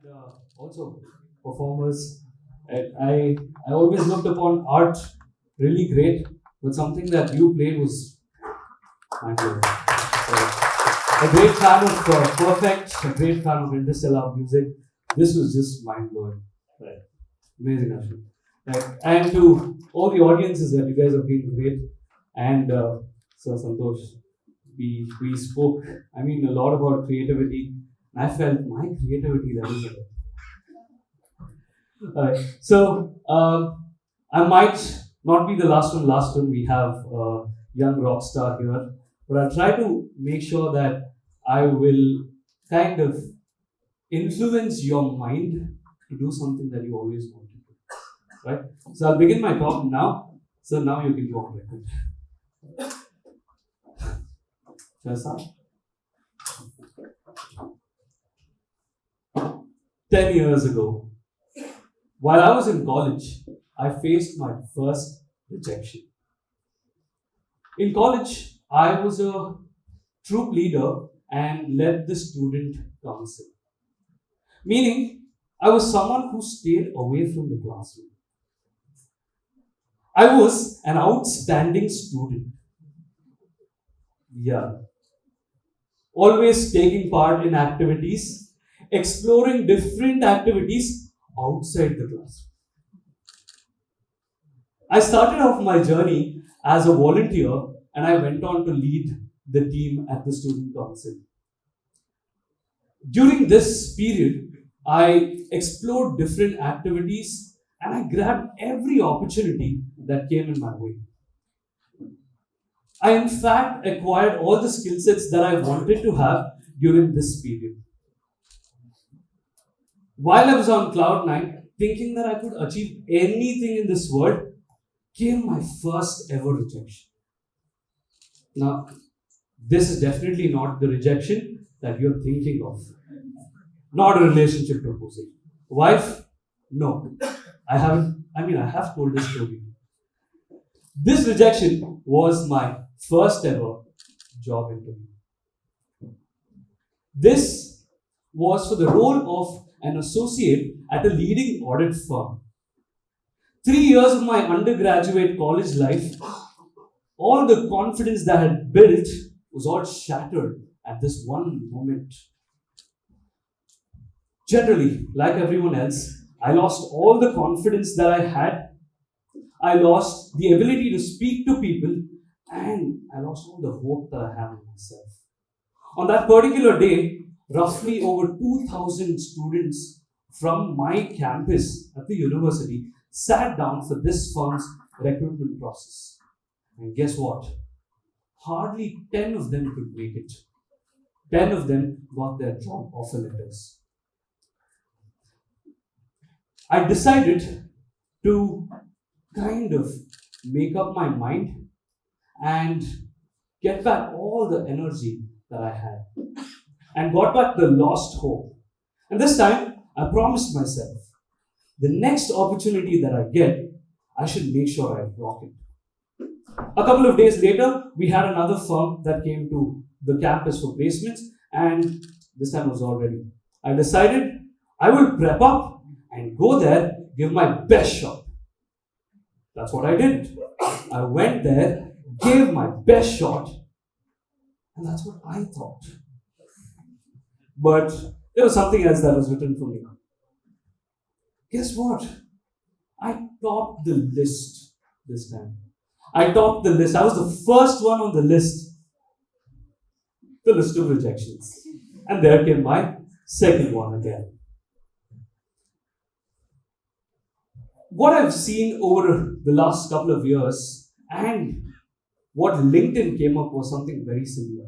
and also performers. I always looked upon art really great, but something that you played was mind blowing. So, a great fan of Perfect, a great fan of Interstellar music. This was just mind blowing. Right. Amazing, Ashwin. Right. And to all the audiences that you guys have been great. And Sir Santosh, we spoke, I mean, a lot about creativity. I felt my creativity levels are I might not be the last one. Last one, we have a young rock star here, but I'll try to make sure that I will kind of influence your mind to do something that you always wanted to do. Right? So I'll begin my talk now. So now you can go on record. Shall I start? 10 years ago, while I was in college, I faced my first rejection. In college, I was a troop leader and led the student council, meaning I was someone who stayed away from the classroom. I was an outstanding student. Yeah. Always taking part in activities, exploring different activities outside the classroom. I started off my journey as a volunteer and I went on to lead the team at the student council. During this period, I explored different activities and I grabbed every opportunity that came in my way. I, in fact, acquired all the skill sets that I wanted to have during this period. While I was on cloud nine, thinking that I could achieve anything in this world, came my first ever rejection. Now, this is definitely not the rejection that you're thinking of. Not a relationship proposal. Wife? No. I have told this story. This rejection was my first ever job interview. This was for the role of an associate at a leading audit firm. 3 years of my undergraduate college life, all the confidence that I had built was all shattered at this one moment. Generally, like everyone else, I lost all the confidence that I had. I lost the ability to speak to people, and I lost all the hope that I have in myself. On that particular day, roughly over 2,000 students from my campus at the university sat down for this firm's recruitment process. And guess what? Hardly 10 of them could make it. 10 of them got their job offer letters. I decided to kind of make up my mind and get back all the energy that I had and got back the lost hope. And this time, I promised myself the next opportunity that I get, I should make sure I rock it. A couple of days later, we had another firm that came to the campus for placements, and this time I was all ready. I decided I will prep up and go there, give my best shot. That's what I did. I went there, gave my best shot, and that's what I thought. But there was something else that was written for me. Guess what? I topped the list this time. I topped the list. I was the first one on the list. The list of rejections. And there came my second one again. What I've seen over the last couple of years and what LinkedIn came up was something very similar.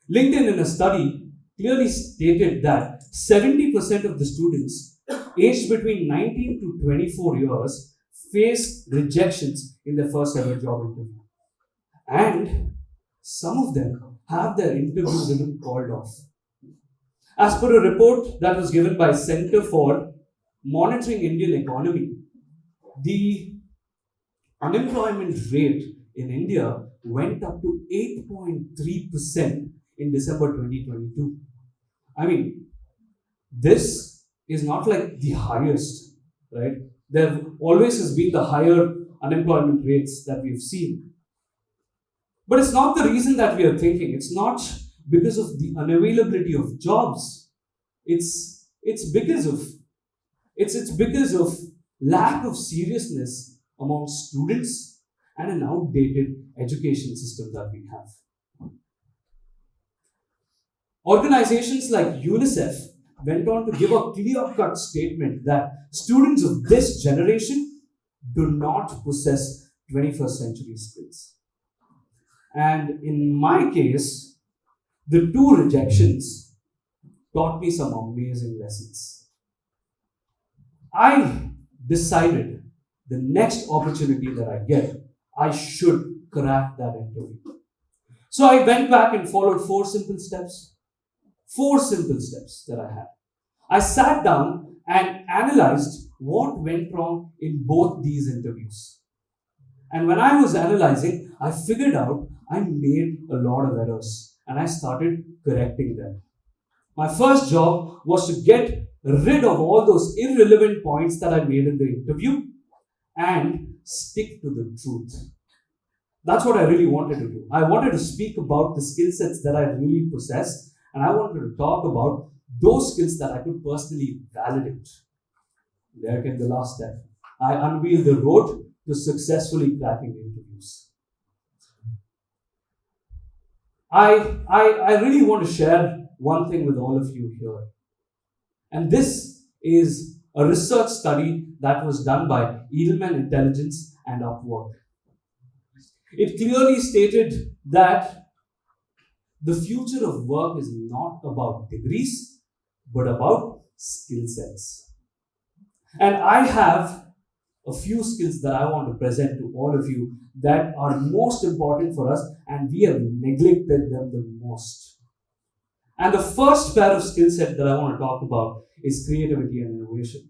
LinkedIn, in a study, clearly stated that 70% of the students aged between 19 to 24 years face rejections in their first ever job interview. And some of them have their interviews even called off. As per a report that was given by Center for Monitoring Indian Economy, the unemployment rate in India went up to 8.3% in December 2022. I mean, this is not like the highest, right? There always has been the higher unemployment rates that we've seen. But it's not the reason that we are thinking. It's not because of the unavailability of jobs. It's because of it's because of lack of seriousness among students and an outdated education system that we have. Organizations like UNICEF went on to give a clear-cut statement that students of this generation do not possess 21st century skills. And in my case, the two rejections taught me some amazing lessons. I decided the next opportunity that I get, I should crack that interview. So I went back and followed four simple steps that I had. I sat down and analyzed what went wrong in both these interviews. And when I was analyzing, I figured out I made a lot of errors and I started correcting them. My first job was to get rid of all those irrelevant points that I made in the interview and stick to the truth. That's what I really wanted to do. I wanted to speak about the skill sets that I really possess, and I wanted to talk about those skills that I could personally validate. There came the last step. I unveiled the road to successfully cracking interviews. I really want to share one thing with all of you here. And this is a research study that was done by Edelman Intelligence and Upwork. It clearly stated that the future of work is not about degrees, but about skill sets. And I have a few skills that I want to present to all of you that are most important for us, and we have neglected them the most. And the first pair of skill set that I want to talk about is creativity and innovation.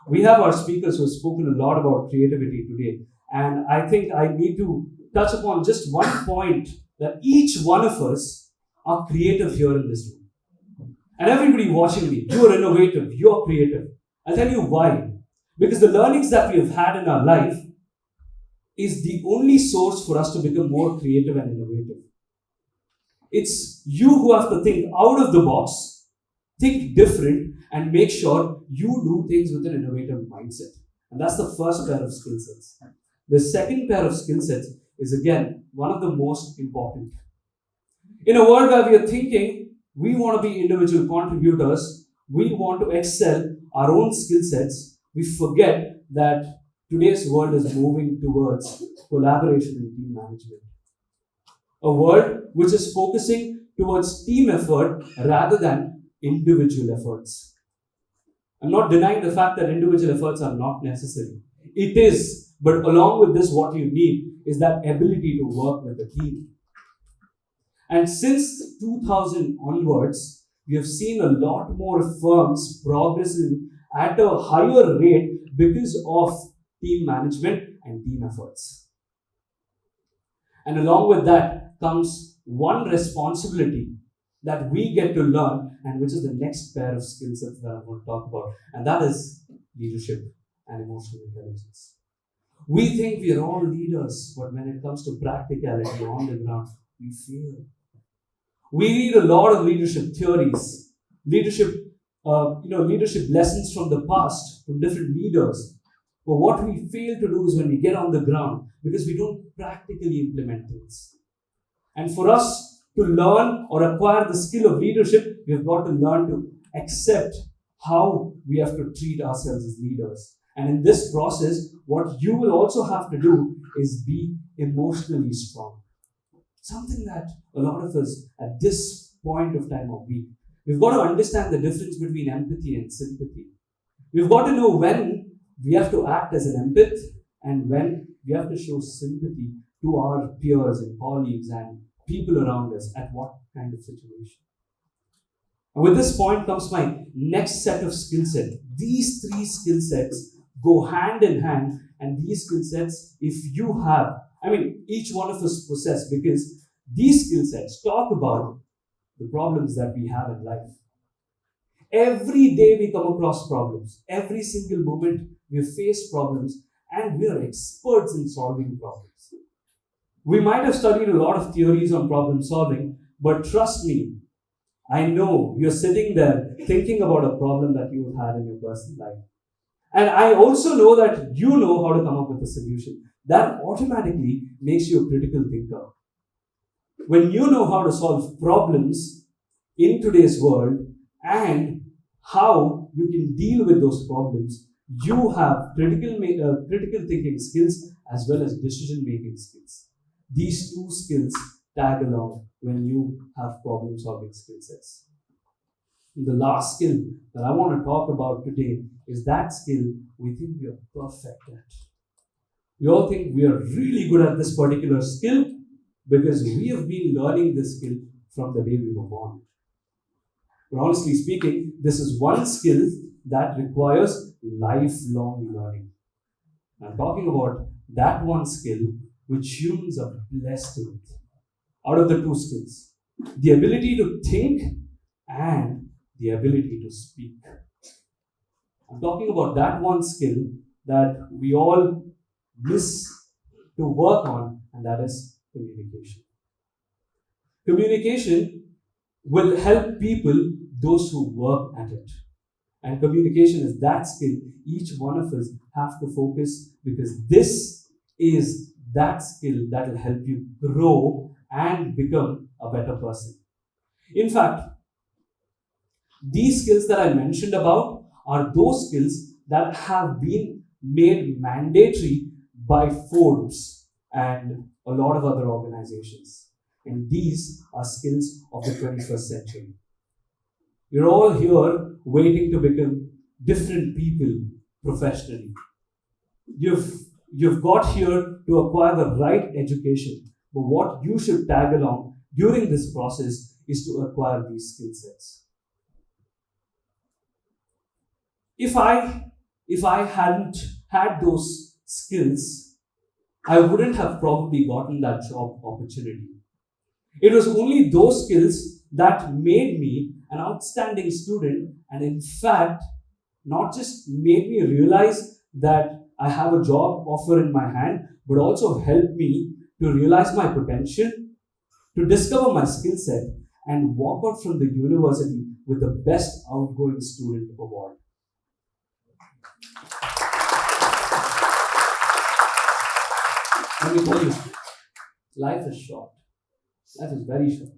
We have our speakers who have spoken a lot about creativity today, and I think I need to touch upon just one point, that each one of us are creative here in this room. And everybody watching me, you are innovative, you are creative. I'll tell you why. Because the learnings that we have had in our life is the only source for us to become more creative and innovative. It's you who have to think out of the box, think different, and make sure you do things with an innovative mindset. And that's the first pair of skill sets. The second pair of skill sets is again one of the most important. In a world where we are thinking we want to be individual contributors, we want to excel our own skill sets, we forget that today's world is moving towards collaboration and team management. A world which is focusing towards team effort rather than individual efforts. I'm not denying the fact that individual efforts are not necessary. It is, but along with this, what you need is that ability to work with a team. And since 2000 onwards, we have seen a lot more firms progressing at a higher rate because of team management and team efforts. And along with that comes one responsibility that we get to learn, and which is the next pair of skill sets that I'm going to talk about, and that is leadership and emotional intelligence. We think we are all leaders, but when it comes to practicality on the ground, we fail. We read a lot of leadership theories, leadership lessons from the past, from different leaders. But what we fail to do is when we get on the ground, because we don't practically implement things. And for us to learn or acquire the skill of leadership, we've got to learn to accept how we have to treat ourselves as leaders. And in this process, what you will also have to do is be emotionally strong. Something that a lot of us at this point of time are weak. We've got to understand the difference between empathy and sympathy. We've got to know when we have to act as an empath and when we have to show sympathy to our peers and colleagues and people around us at what kind of situation. And with this point comes my next set of skill sets. These three skill sets go hand in hand, and these skill sets, if you have, each one of us possess, because these skill sets talk about the problems that we have in life. Every day we come across problems. Every single moment we face problems, and we are experts in solving problems. We might have studied a lot of theories on problem solving, but trust me, I know you're sitting there thinking about a problem that you've had in your personal life. And I also know that you know how to come up with a solution. That automatically makes you a critical thinker. When you know how to solve problems in today's world and how you can deal with those problems, you have critical thinking skills as well as decision making skills. These two skills tag along when you have problem solving skill sets. The last skill that I want to talk about today is that skill we think we are perfect at. We all think we are really good at this particular skill because we have been learning this skill from the day we were born. But honestly speaking, this is one skill that requires lifelong learning. I'm talking about that one skill which humans are blessed with. Out of the two skills, the ability to think and the ability to speak. I'm talking about that one skill that we all miss to work on, and that is communication. Communication will help people, those who work at it. And communication is that skill each one of us have to focus, because this is that skill that will help you grow and become a better person. In fact, these skills that I mentioned about are those skills that have been made mandatory by Forbes and a lot of other organizations. And these are skills of the 21st century. You're all here waiting to become different people professionally. You've got here to acquire the right education, but what you should tag along during this process is to acquire these skill sets. If I hadn't had those skills, I wouldn't have probably gotten that job opportunity. It was only those skills that made me an outstanding student, and in fact, not just made me realize that I have a job offer in my hand, but also helped me to realize my potential, to discover my skill set, and walk out from the university with the best outgoing student award. Let me tell you, life is short. Life is very short.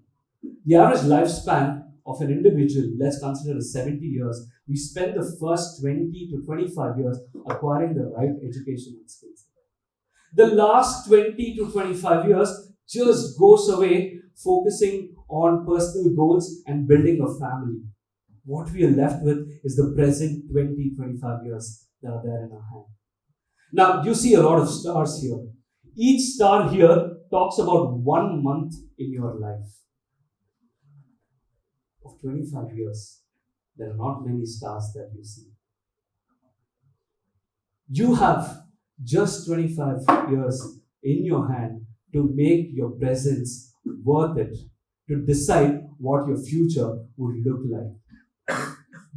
The average lifespan of an individual, let's consider as 70 years, we spend the first 20 to 25 years acquiring the right education and skills. The last 20 to 25 years just goes away focusing on personal goals and building a family. What we are left with is the present 20, 25 years that are there in our hand. Now, you see a lot of stars here. Each star here talks about 1 month in your life. Of 25 years, there are not many stars that you see. You have just 25 years in your hand to make your presence worth it, to decide what your future would look like.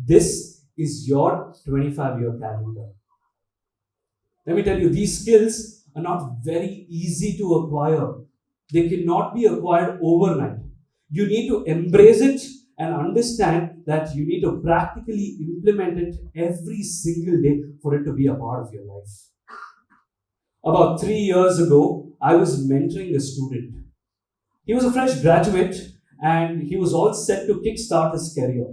This is your 25-year calendar. Let me tell you, these skills are not very easy to acquire. They cannot be acquired overnight. You need to embrace it and understand that you need to practically implement it every single day for it to be a part of your life. About 3 years ago, I was mentoring a student. He was a fresh graduate and he was all set to kickstart his career.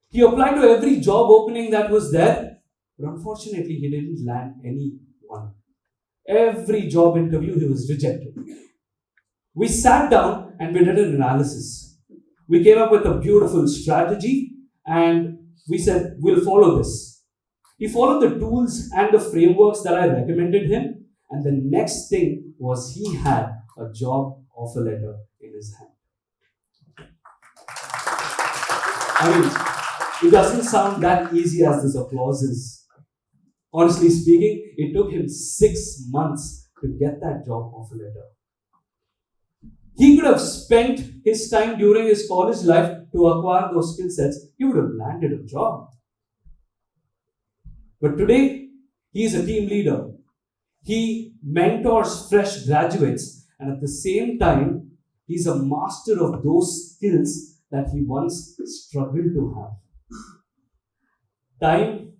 He applied to every job opening that was there, but unfortunately, he didn't land any one. Every job interview, he was rejected. We sat down and we did an analysis. We came up with a beautiful strategy and we said, we'll follow this. He followed the tools and the frameworks that I recommended him, and the next thing was he had a job offer letter in his hand. I mean, it doesn't sound that easy as this applause is. Honestly speaking, it took him 6 months to get that job offer letter. He could have spent his time during his college life to acquire those skill sets. He would have landed a job. But today, he is a team leader. He mentors fresh graduates, and at the same time, he's a master of those skills that he once struggled to have. Time,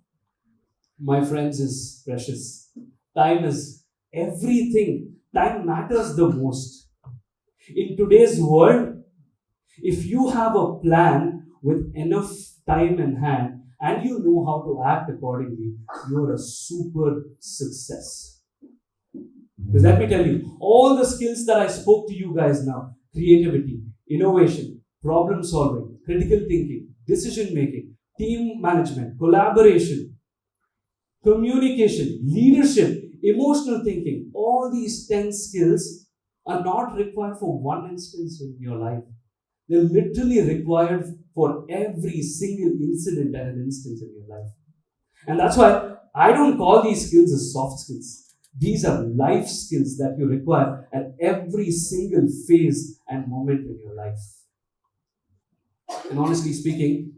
my friends, is precious. Time is everything. Time matters the most. In today's world, if you have a plan with enough time in hand and you know how to act accordingly, you're a super success. Because let me tell you, all the skills that I spoke to you guys now, creativity, innovation, problem solving, critical thinking, decision making, team management, collaboration, communication, leadership, emotional thinking, all these 10 skills are not required for one instance in your life. They're literally required for every single incident and an instance in your life. And that's why I don't call these skills as soft skills. These are life skills that you require at every single phase and moment in your life. And honestly speaking,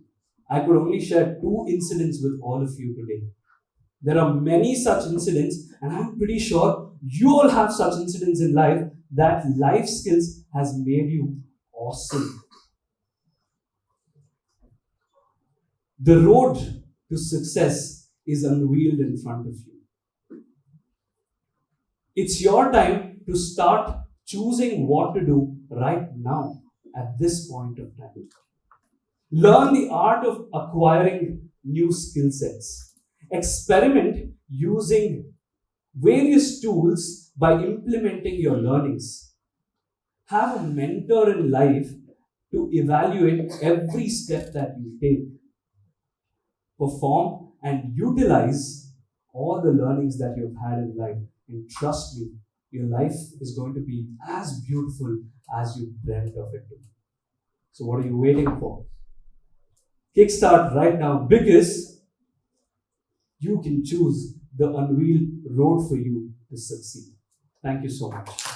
I could only share 2 incidents with all of you today. There are many such incidents, and I'm pretty sure you all have such incidents in life that life skills has made you awesome. The road to success is unveiled in front of you. It's your time to start choosing what to do right now at this point of time. Learn the art of acquiring new skill sets. Experiment using various tools by implementing your learnings. Have a mentor in life to evaluate every step that you take. Perform and utilize all the learnings that you've had in life. And trust me, your life is going to be as beautiful as you dreamt of it to be. So what are you waiting for? Kickstart right now, because you can choose the unveiled road for you to succeed. Thank you so much.